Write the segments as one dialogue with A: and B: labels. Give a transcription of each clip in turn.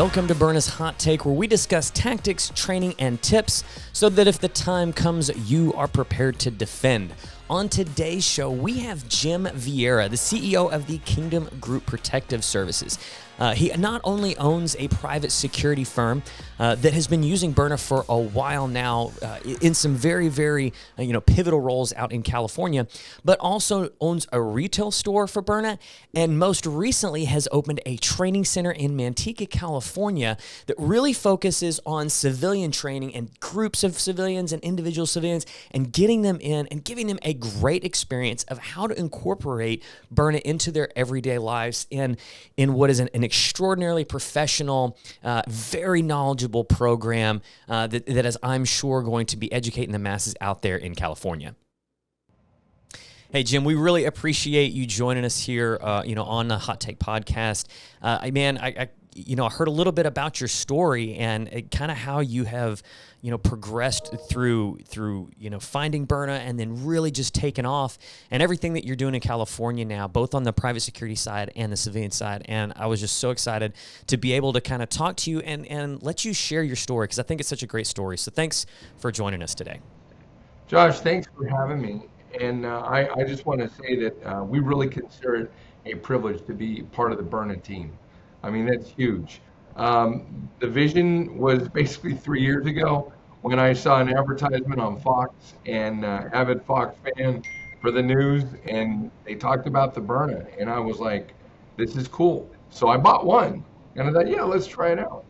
A: Welcome to Byrna's Hot Take, where we discuss tactics, training, and tips so that if the time comes, you are prepared to defend. On today's show, we have Jim Vierra, the CEO of the Kingdom Group Protective Services. He not only owns a private security firm that has been using Byrna for a while now in some very, very pivotal roles out in California, but also owns a retail store for Byrna, and most recently has opened a training center in Manteca, California that really focuses on civilian training and groups of civilians and individual civilians and getting them in and giving them a great experience of how to incorporate Byrna into their everyday lives in what is an extraordinarily professional, very knowledgeable program that is, I'm sure, going to be educating the masses out there in California. Hey, Jim, we really appreciate you joining us here, on the Hot Take podcast. I heard a little bit about your story and kind of how you have, progressed through finding Byrna and then really just taken off and everything that you're doing in California now, both on the private security side and the civilian side. And I was just so excited to be able to kind of talk to you and let you share your story, because I think it's such a great story. So thanks for joining us today.
B: Josh, thanks for having me. And I just want to say that we really consider it a privilege to be part of the Byrna team. I mean, that's huge. The vision was basically 3 years ago when I saw an advertisement on Fox, and avid Fox fan for the news, and they talked about the Byrna, and I was like, this is cool. So I bought one, and I thought, yeah, let's try it out.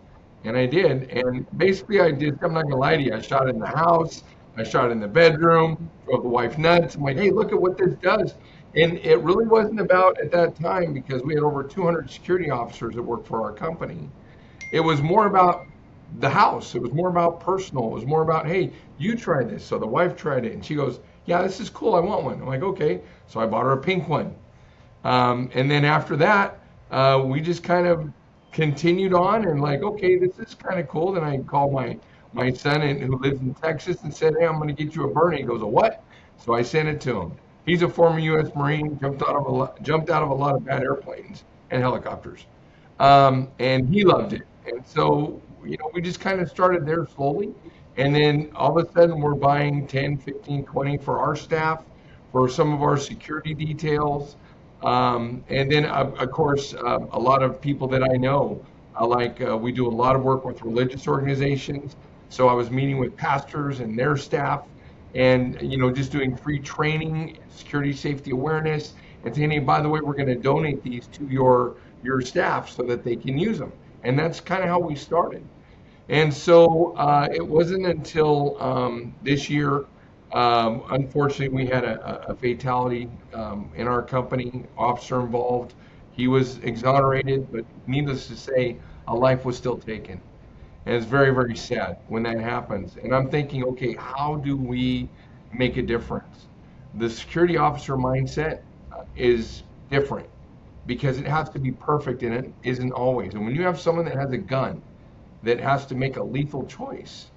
B: And I did, and basically I'm not gonna lie to you, I shot it in the house, I shot it in the bedroom, drove the wife nuts. I'm like, hey, look at what this does. And it really wasn't about, at that time, because we had over 200 security officers that worked for our company, it was more about the house. It was more about personal. It was more about, hey, you try this. So the wife tried it, and she goes, yeah, this is cool. I want one. I'm like, okay. So I bought her a pink one. And then after that, we just kind of continued on and like, okay, this is kind of cool. Then I called my son who lives in Texas and said, hey, I'm going to get you a Byrna. He goes, a what? So I sent it to him. He's a former U.S. Marine, jumped out of a lot of bad airplanes and helicopters, and he loved it. And so, we just kind of started there slowly, and then all of a sudden we're buying 10, 15, 20 for our staff, for some of our security details, and then of course a lot of people that I know, we do a lot of work with religious organizations. So I was meeting with pastors and their staff, and just doing free training, security safety awareness, and saying, hey, by the way, we're going to donate these to your staff so that they can use them. And that's kind of how we started. And so it wasn't until this year, unfortunately, we had a fatality in our company, officer involved. He was exonerated, but needless to say, a life was still taken. And it's very, very sad when that happens. And I'm thinking, okay, how do we make a difference? The security officer mindset is different because it has to be perfect, and it isn't always. And when you have someone that has a gun that has to make a lethal choice,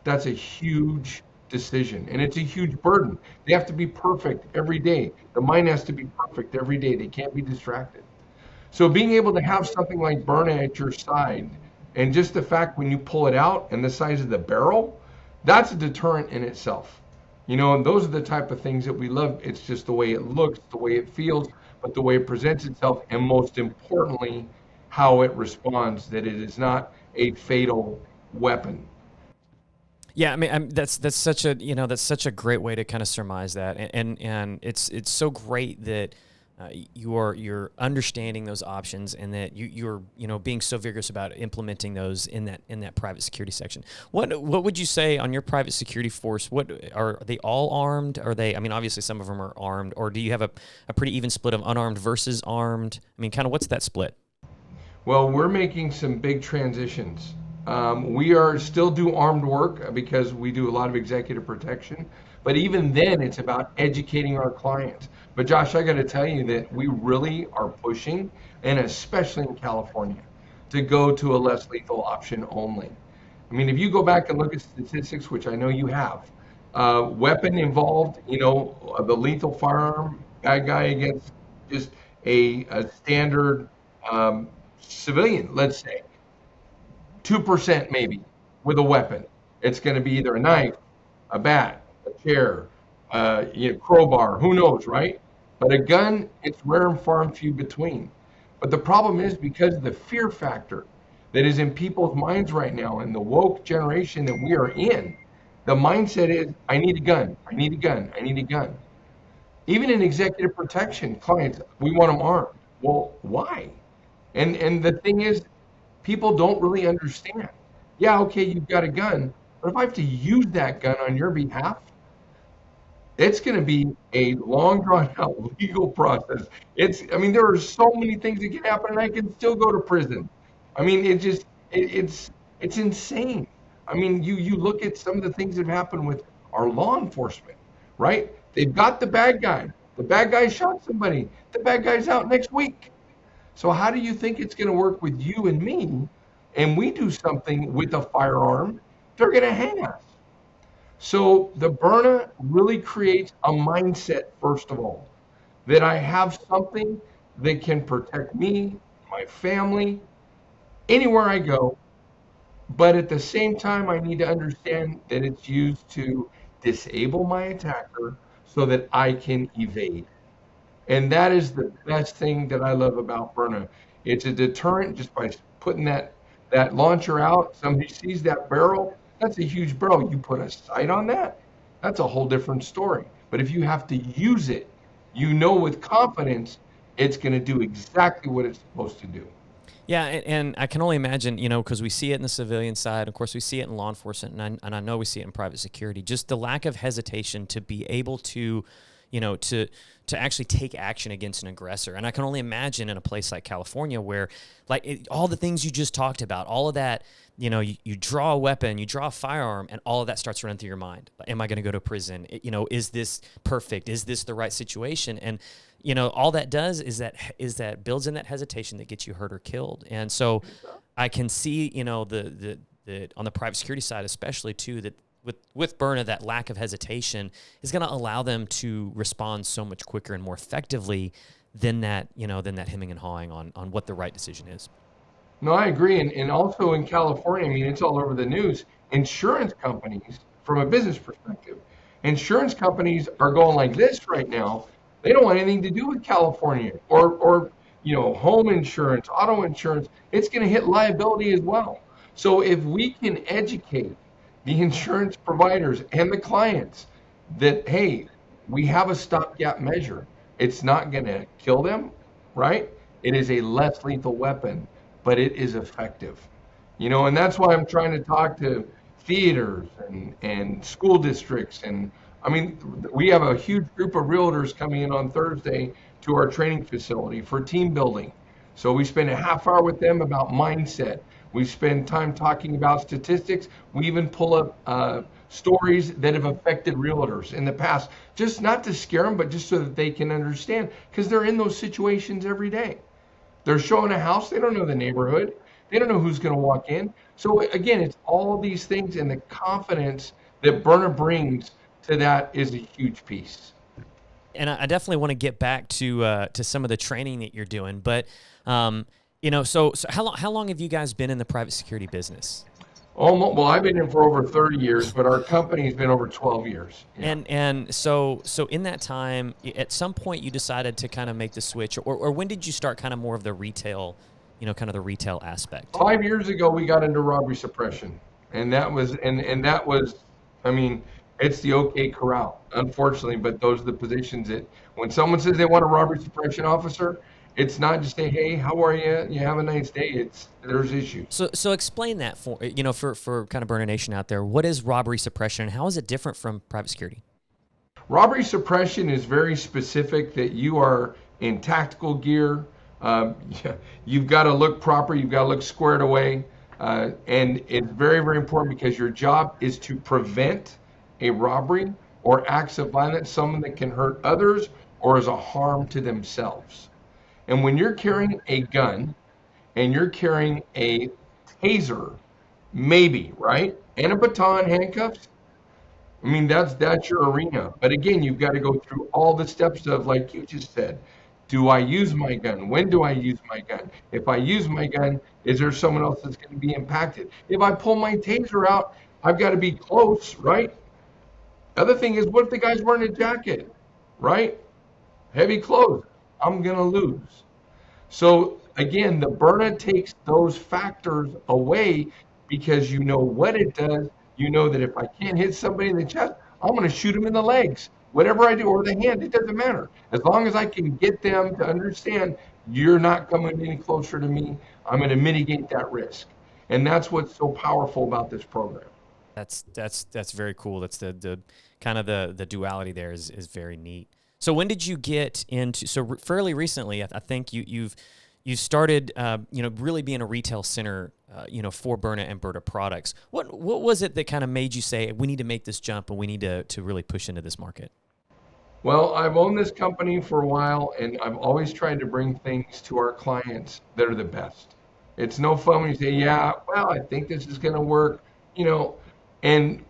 B: that's a huge decision, and it's a huge burden. They have to be perfect every day. The mind has to be perfect every day. They can't be distracted. So being able to have something like Byrna at your side, and just the fact when you pull it out and the size of the barrel, that's a deterrent in itself. And those are the type of things that we love. It's just the way it looks, the way it feels, but the way it presents itself, and most importantly, how it responds, that it is not a fatal weapon.
A: Yeah, I mean, that's such a great way to kind of surmise that, and it's so great that you're understanding those options, and that you're being so vigorous about implementing those in that private security section. What would you say on your private security force? What are they all armed? Are they? I mean, obviously some of them are armed, or do you have a pretty even split of unarmed versus armed? I mean, kind of what's that split?
B: Well, we're making some big transitions. We are still do armed work because we do a lot of executive protection, but even then it's about educating our clients. But Josh, I got to tell you that we really are pushing, and especially in California, to go to a less lethal option only. I mean, if you go back and look at statistics, which I know you have, weapon involved, the lethal firearm, bad guy against just a standard civilian, let's say, 2% maybe with a weapon. It's going to be either a knife, a bat, a chair, crowbar, who knows, right? But a gun, it's rare and far and few between. But the problem is because of the fear factor that is in people's minds right now and the woke generation that we are in, the mindset is, I need a gun, I need a gun, I need a gun. Even in executive protection, clients, we want them armed. Well, why? And the thing is, people don't really understand. Yeah, okay, you've got a gun, but if I have to use that gun on your behalf, it's going to be a long drawn out legal process. I mean, there are so many things that can happen and I can still go to prison. I mean, it's insane. I mean, you look at some of the things that have happened with our law enforcement, right? They've got the bad guy. The bad guy shot somebody. The bad guy's out next week. So how do you think it's going to work with you and me? And we do something with a firearm, they're going to hang us. So the Byrna really creates a mindset, first of all, that I have something that can protect me, my family, anywhere I go. But at the same time, I need to understand that it's used to disable my attacker so that I can evade. And that is the best thing that I love about Byrna. It's a deterrent just by putting that launcher out. Somebody sees that barrel, that's a huge barrel. You put a sight on that, that's a whole different story. But if you have to use it, you know with confidence it's going to do exactly what it's supposed to do.
A: Yeah, and I can only imagine, because we see it in the civilian side. Of course, we see it in law enforcement, and I know we see it in private security. Just the lack of hesitation to be able to, to actually take action against an aggressor. And I can only imagine in a place like California where, all the things you just talked about, all of that, you draw a weapon, you draw a firearm, and all of that starts running through your mind. Am I going to go to prison? Is this perfect? Is this the right situation? And all that does is that builds in that hesitation that gets you hurt or killed. And so I can see, the on the private security side, especially too, that with Byrna, that lack of hesitation is going to allow them to respond so much quicker and more effectively than that hemming and hawing on what the right decision is.
B: No, I agree. And also in California, I mean, it's all over the news. Insurance companies, from a business perspective, insurance companies are going like this right now. They don't want anything to do with California or home insurance, auto insurance. It's going to hit liability as well. So if we can educate the insurance providers and the clients that, hey, we have a stopgap measure. It's not going to kill them, right? It is a less lethal weapon, but it is effective. And that's why I'm trying to talk to theaters and school districts. And I mean, we have a huge group of realtors coming in on Thursday to our training facility for team building. So we spend a half hour with them about mindset. We spend time talking about statistics. We even pull up stories that have affected realtors in the past, just not to scare them, but just so that they can understand, because they're in those situations every day. They're showing a house, they don't know the neighborhood, they don't know who's going to walk in. So again, it's all these things, and the confidence that Byrna brings to that is a huge piece.
A: And I definitely want to get back to some of the training that you're doing, but so how long have you guys been in the private security business?
B: Well, I've been in for over 30 years, but our company's been over 12 years.
A: Yeah. And so in that time, at some point you decided to kind of make the switch, or when did you start kind of more of the retail, kind of the retail aspect?
B: 5 years ago, we got into robbery suppression, and that was, I mean, it's the OK corral, unfortunately, but those are the positions that when someone says they want a robbery suppression officer, it's not just say, hey, how are you? You have a nice day. There's issues.
A: So explain that for kind of Byrna Nation out there. What is robbery suppression, and how is it different from private security?
B: Robbery suppression is very specific that you are in tactical gear. You've got to look proper. You've got to look squared away. And it's very, very important because your job is to prevent a robbery or acts of violence, someone that can hurt others or is a harm to themselves. And when you're carrying a gun and you're carrying a taser, maybe, right? And a baton, handcuffs, I mean, that's your arena. But again, you've got to go through all the steps of, like you just said, Do I use my gun? When do I use my gun? If I use my gun, is there someone else that's going to be impacted? If I pull my taser out, I've got to be close, right? Other thing is, what if the guy's wearing a jacket, right? Heavy clothes. I'm going to lose. So again, the Byrna takes those factors away because you know what it does. You know that if I can't hit somebody in the chest, I'm going to shoot them in the legs. Whatever I do, or the hand, it doesn't matter. As long as I can get them to understand you're not coming any closer to me, I'm going to mitigate that risk. And that's what's so powerful about this program.
A: That's very cool. That's the kind of the duality there is very neat. So when did you get into, so fairly recently, I think you've started, really being a retail center, for Byrna and Byrna products. What was it that kind of made you say, we need to make this jump and we need to really push into this market?
B: Well, I've owned this company for a while, and I've always tried to bring things to our clients that are the best. It's no fun when you say, yeah, well, I think this is going to work, and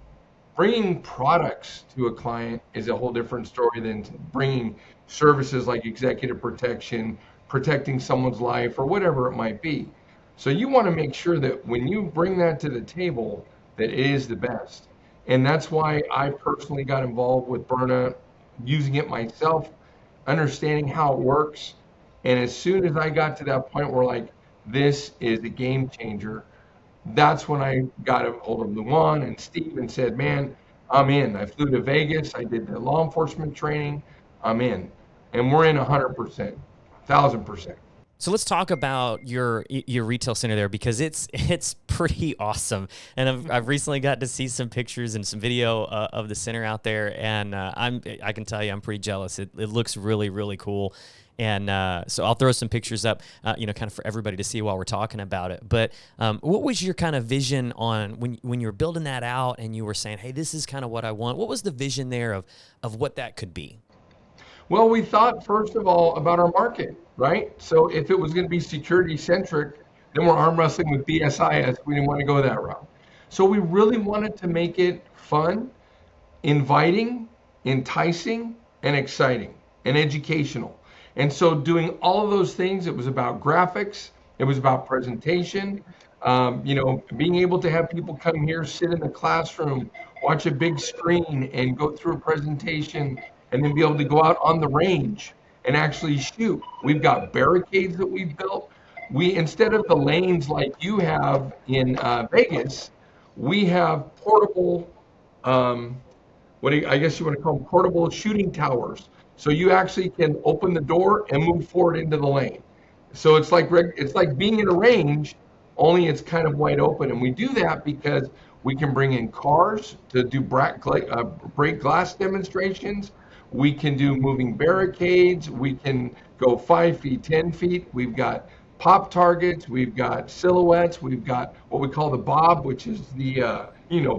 B: bringing products to a client is a whole different story than bringing services like executive protection, protecting someone's life, or whatever it might be. So you want to make sure that when you bring that to the table, that it is the best. And that's why I personally got involved with Byrna, using it myself, understanding how it works. And as soon as I got to that point where like, this is a game changer, that's when I got a hold of Luan and Steve and said, man, I'm in. I flew to Vegas. I did the law enforcement training. I'm in. And we're in 100%, 1,000%.
A: So let's talk about your retail center there, because it's pretty awesome, and I've recently got to see some pictures and some video of the center out there, and I can tell you I'm pretty jealous. It looks really, really cool, and so I'll throw some pictures up, kind of for everybody to see while we're talking about it. But what was your kind of vision on when you were building that out and you were saying, hey, this is kind of what I want? What was the vision there of what that could be?
B: Well, we thought, first of all, about our market, right? So if it was going to be security centric, then we're arm wrestling with BSIS. We didn't want to go that route. So we really wanted to make it fun, inviting, enticing, and exciting, and educational. And so doing all of those things, it was about graphics, it was about presentation, being able to have people come here, sit in the classroom, watch a big screen, and go through a presentation, and then be able to go out on the range and actually shoot. We've got barricades that we've built. Instead of the lanes like you have in Vegas, we have portable, I guess you want to call them portable shooting towers. So you actually can open the door and move forward into the lane. So it's like being in a range, only it's kind of wide open. And we do that because we can bring in cars to do break glass demonstrations. We can do moving barricades. We can go 5 feet, 10 feet. We've got pop targets. We've got silhouettes. We've got what we call the bob, which is the,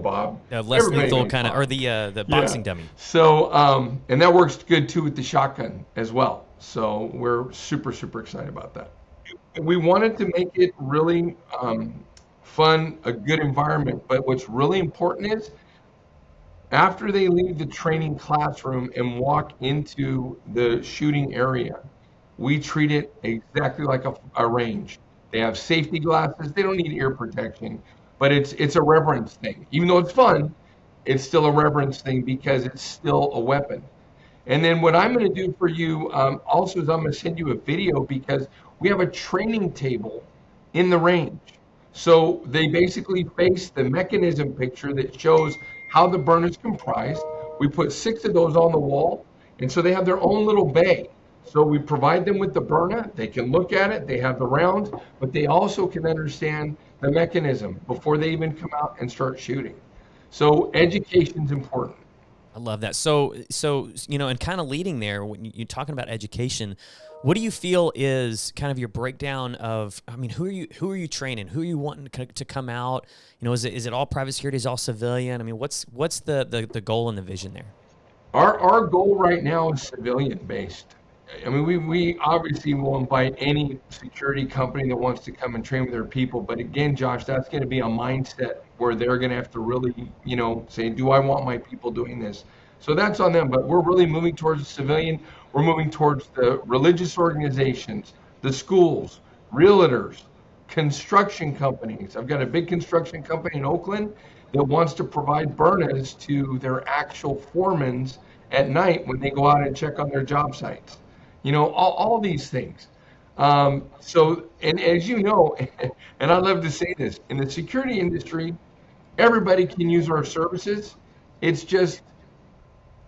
B: Bob.
A: Less lethal kind of, or the boxing dummy.
B: So, and that works good too with the shotgun as well. So we're super, super excited about that. We wanted to make it really fun, a good environment. But what's really important is, after they leave the training classroom and walk into the shooting area, we treat it exactly like a range. They have safety glasses. They don't need ear protection, but it's a reverence thing. Even though it's fun, it's still a reverence thing because it's still a weapon. And then what I'm going to do for you also is I'm going to send you a video, because we have a training table in the range. So they basically face the mechanism picture that shows how the Byrna is comprised. We put 6 of those on the wall, and so they have their own little bay. So we provide them with the Byrna. They can look at it. They have the rounds, but they also can understand the mechanism before they even come out and start shooting. So education is important.
A: I love that. So and kind of leading there, when you're talking about education, what do you feel is kind of your breakdown of, who are you training? Who are you wanting to come out? Is it all private security? Is it all civilian? What's the goal and the vision there?
B: Our goal right now is civilian based. I mean, we obviously will invite any security company that wants to come and train with their people. But again, Josh, that's going to be a mindset where they're going to have to really, say, do I want my people doing this? So that's on them. But we're really moving towards the civilian. We're moving towards the religious organizations, the schools, realtors, construction companies. I've got a big construction company in Oakland that wants to provide Byrnas to their actual foremans at night when they go out and check on their job sites. All these things. And as you know, and I love to say this, in the security industry, everybody can use our services. It's just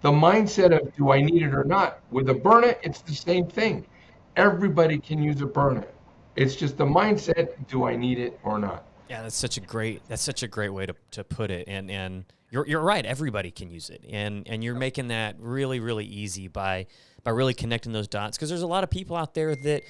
B: the mindset of, do I need it or not? With a Byrna, it's the same thing. Everybody can use a Byrna. It's just the mindset, do I need it or not?
A: Yeah, that's such a great way to put it. And you're right, everybody can use it. And you're making that really, really easy by really connecting those dots, because there's a lot of people out there that,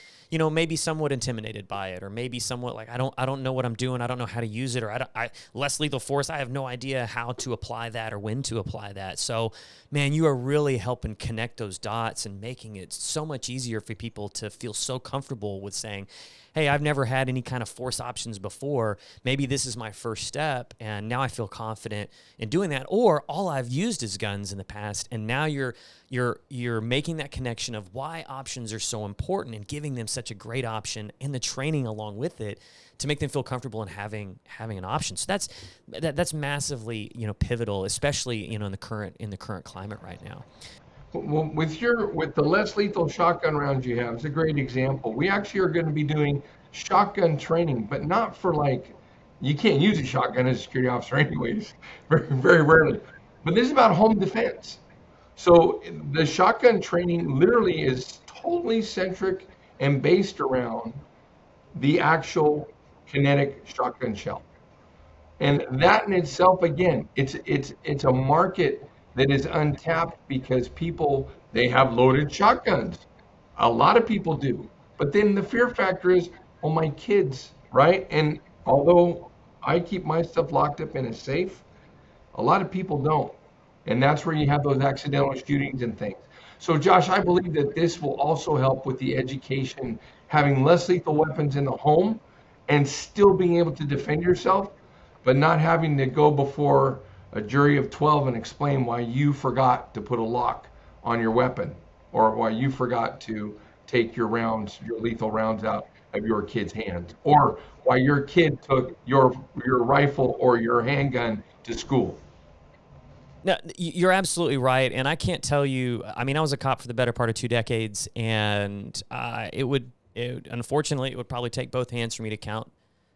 A: maybe somewhat intimidated by it, or maybe somewhat like, I don't know what I'm doing, I don't know how to use it, or less lethal force, I have no idea how to apply that or when to apply that. So, man, you are really helping connect those dots and making it so much easier for people to feel so comfortable with saying, hey, I've never had any kind of force options before. Maybe this is my first step, and now I feel confident in doing that. Or all I've used is guns in the past, and now you're making that connection of why options are so important and giving them such a great option and the training along with it to make them feel comfortable in having an option. So that's massively pivotal, especially in the current climate right now.
B: Well, with the less lethal shotgun rounds you have, it's a great example. We actually are going to be doing shotgun training, but not for you can't use a shotgun as a security officer anyways, very, very rarely. But this is about home defense. So the shotgun training literally is totally centric and based around the actual kinetic shotgun shell. And that in itself, again, it's a market that is untapped because they have loaded shotguns. A lot of people do. But then the fear factor is, oh, my kids, right? And although I keep my stuff locked up in a safe, a lot of people don't. And that's where you have those accidental shootings and things. So, Josh, I believe that this will also help with the education, having less lethal weapons in the home and still being able to defend yourself, but not having to go before a jury of 12 and explain why you forgot to put a lock on your weapon, or why you forgot to take your lethal rounds out of your kid's hands, or why your kid took your rifle or your handgun to school.
A: No, you're absolutely right, and I can't tell you. I mean, I was a cop for the better part of 2 decades, and unfortunately, it would probably take both hands for me to count,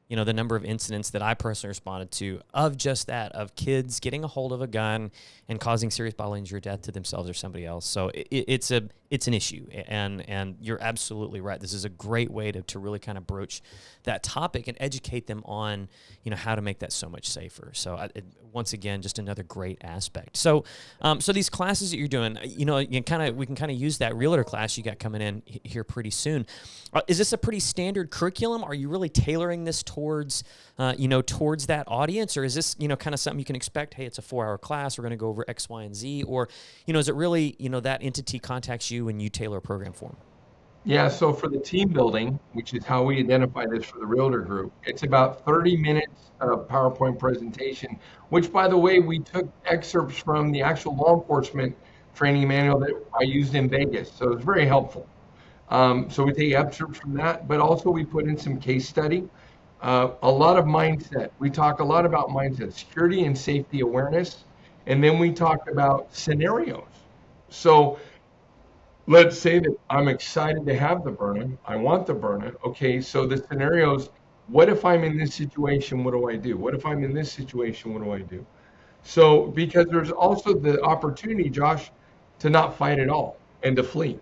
A: the number of incidents that I personally responded to of just that, of kids getting a hold of a gun and causing serious bodily injury or death to themselves or somebody else. So it's an issue, and you're absolutely right. This is a great way to really kind of broach that topic and educate them on, how to make that so much safer. So once again, just another great aspect. So these classes that you're doing, we can kind of use that realtor class you got coming in here pretty soon. Is this a pretty standard curriculum? Are you really tailoring this towards that audience, or is this, kind of something you can expect? Hey, it's a 4-hour class. We're going to go over X, Y, and Z, or, is it really, that entity contacts you and you tailor a program for them?
B: Yeah, so for the team building, which is how we identify this for the realtor group, it's about 30 minutes of PowerPoint presentation, which, by the way, we took excerpts from the actual law enforcement training manual that I used in Vegas. So it's very helpful. So we take excerpts from that, but also we put in some case study, a lot of mindset. We talk a lot about mindset, security and safety awareness, and then we talk about scenarios. So let's say that I'm excited to have the Byrna. I want the Byrna. Okay, so the scenarios, what if I'm in this situation, what do I do? What if I'm in this situation, what do I do? So, because there's also the opportunity, Josh, to not fight at all and to flee.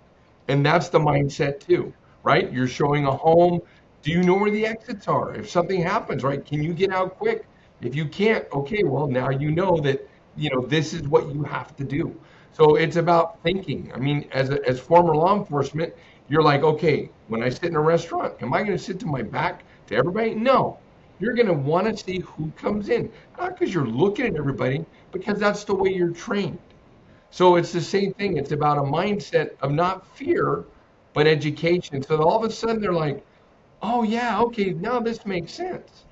B: And that's the mindset too, right? You're showing a home. Do you know where the exits are? If something happens, right? Can you get out quick? If you can't, okay, well, now you know that, this is what you have to do. So it's about thinking. I mean, as former law enforcement, you're like, okay, when I sit in a restaurant, am I going to sit to my back to everybody? No. You're going to want to see who comes in, not because you're looking at everybody, because that's the way you're trained. So it's the same thing. It's about a mindset of not fear, but education. So all of a sudden they're like, oh yeah, okay, now this makes sense.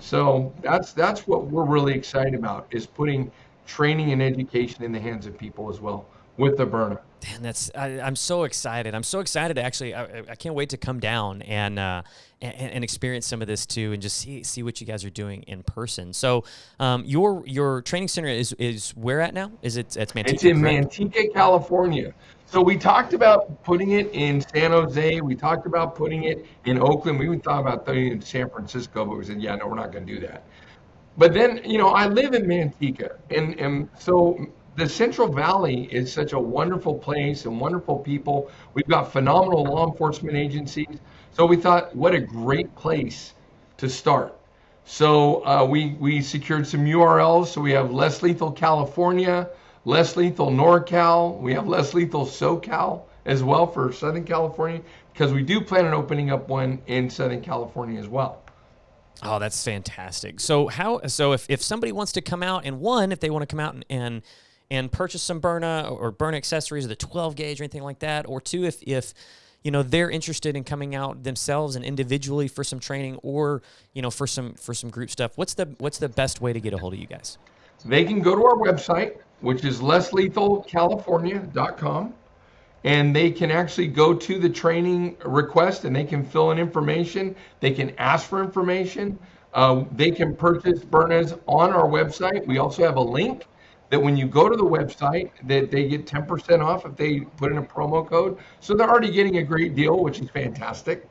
B: So that's what we're really excited about, is putting training and education in the hands of people as well with the Byrna.
A: Man, I'm so excited. I'm so excited to actually. I can't wait to come down and experience some of this too, and just see what you guys are doing in person. So, your training center is where at now? Is it's Manteca?
B: It's in
A: correct?
B: Manteca, California. So we talked about putting it in San Jose. We talked about putting it in Oakland. We even thought about putting it in San Francisco, but we said, yeah, no, we're not going to do that. But then, I live in Manteca, and so the Central Valley is such a wonderful place and wonderful people. We've got phenomenal law enforcement agencies. So we thought, what a great place to start. So we secured some URLs. So we have Less Lethal California, Less Lethal NorCal. We have Less Lethal SoCal as well for Southern California, because we do plan on opening up one in Southern California as well.
A: Oh, that's fantastic. So if somebody wants to come out, and if they want to come out and purchase some Byrna or Byrna accessories, the 12 gauge or anything like that, or two, if they're interested in coming out themselves and individually for some training, or for some group stuff, what's the best way to get a hold of you guys?
B: They can go to our website, which is lesslethalcalifornia.com, and they can actually go to the training request and they can fill in information. They can ask for information. They can purchase Byrnas on our website. We also have a link that when you go to the website, that they get 10% off if they put in a promo code. So they're already getting a great deal, which is fantastic.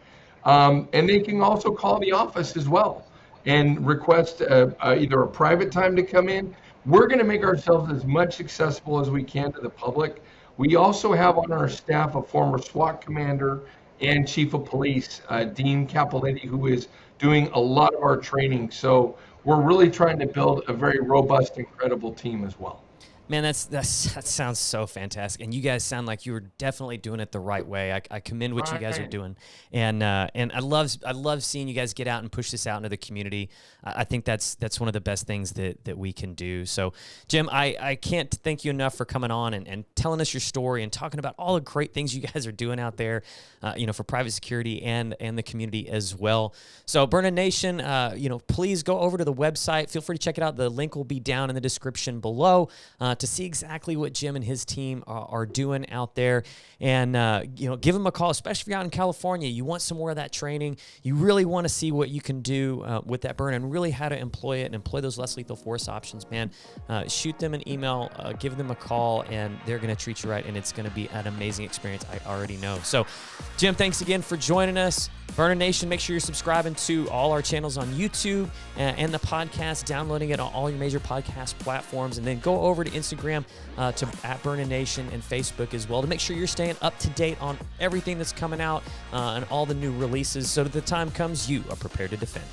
B: And they can also call the office as well and request either a private time to come in. We're going to make ourselves as much accessible as we can to the public. We also have on our staff a former SWAT commander and chief of police, Dean Capoletti, who is doing a lot of our training. So we're really trying to build a very robust and credible team as well.
A: Man, that sounds so fantastic, and you guys sound like you were definitely doing it the right way. I commend what you guys are doing, and I love seeing you guys get out and push this out into the community. I think that's one of the best things that we can do. So, Jim, I can't thank you enough for coming on and telling us your story and talking about all the great things you guys are doing out there, for private security and the community as well. So, Byrna Nation, please go over to the website. Feel free to check it out. The link will be down in the description below. To see exactly what Jim and his team are doing out there, and give them a call, especially if you're out in California. You want some more of that training. You really want to see what you can do with that Byrna and really how to employ it and employ those less lethal force options. Man, shoot them an email, give them a call, and they're going to treat you right, and it's going to be an amazing experience. I already know. So, Jim, thanks again for joining us. Byrna Nation, make sure you're subscribing to all our channels on YouTube and the podcast, downloading it on all your major podcast platforms, and then go over to Instagram to @Byrna Nation and Facebook as well to make sure you're staying up to date on everything that's coming out and all the new releases, so that the time comes you are prepared to defend.